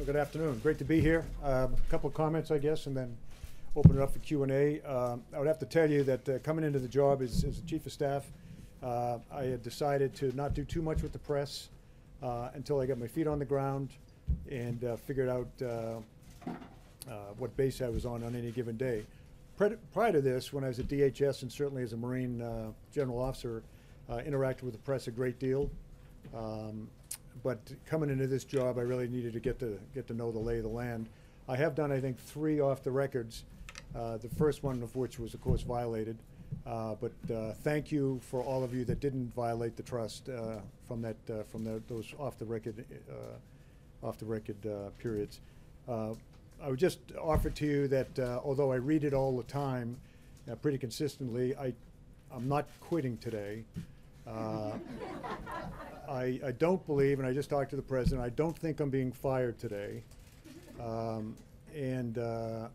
Good afternoon. Great to be here. A couple of comments, I guess, and then open it up for Q&A. I would have to tell you that coming into the job as the chief of staff, I had decided to not do too much with the press until I got my feet on the ground and figured out what base I was on any given day. Prior to this, when I was at DHS and certainly as a Marine general officer, interacted with the press a great deal. But coming into this job, I really needed to get to know the lay of the land. I have done, I think, 3 off the records. The first one of which was, of course, violated. But thank you for all of you that didn't violate the trust from those off the record periods. I would just offer to you that although I read it all the time, pretty consistently, I'm not quitting today. I don't believe, and I just talked to the president, I don't think I'm being fired today. And I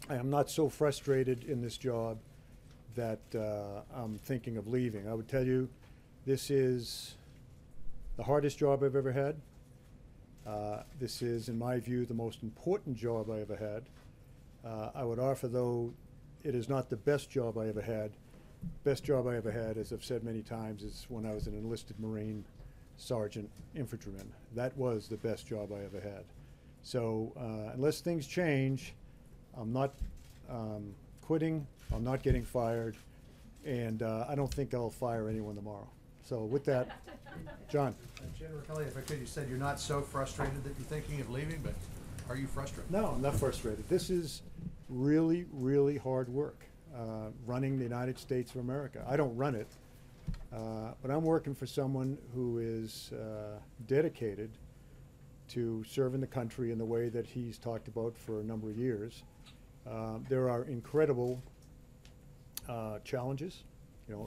am not so frustrated in this job that I'm thinking of leaving. I would tell you, this is the hardest job I've ever had. This is, in my view, the most important job I ever had. I would offer, though, it is not the best job I ever had. Best job I ever had, as I've said many times, is when I was an enlisted Marine sergeant infantryman. That was the best job I ever had. So unless things change, I'm not quitting, I'm not getting fired, and I don't think I'll fire anyone tomorrow. So with that, John. General Kelly, if I could, you said you're not so frustrated that you're thinking of leaving, but are you frustrated? No, I'm not frustrated. This is really, really hard work. Running the United States of America. I don't run it, but I'm working for someone who is dedicated to serving the country in the way that he's talked about for a number of years. There are incredible challenges,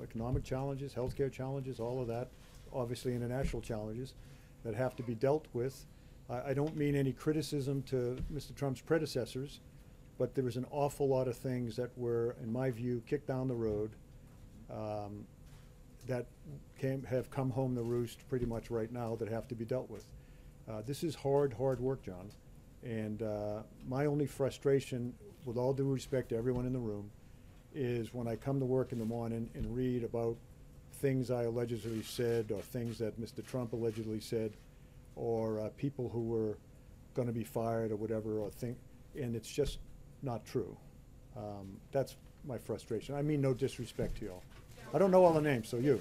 economic challenges, healthcare challenges, all of that, obviously international challenges that have to be dealt with. I don't mean any criticism to Mr. Trump's predecessors, but there was an awful lot of things that were, in my view, kicked down the road that have come home to roost pretty much right now that have to be dealt with. This is hard work, John. And my only frustration, with all due respect to everyone in the room, is when I come to work in the morning and read about things I allegedly said or things that Mr. Trump allegedly said or people who were going to be fired or whatever, and it's just not true. That's my frustration. I mean no disrespect to y'all. I don't know all the names, so you.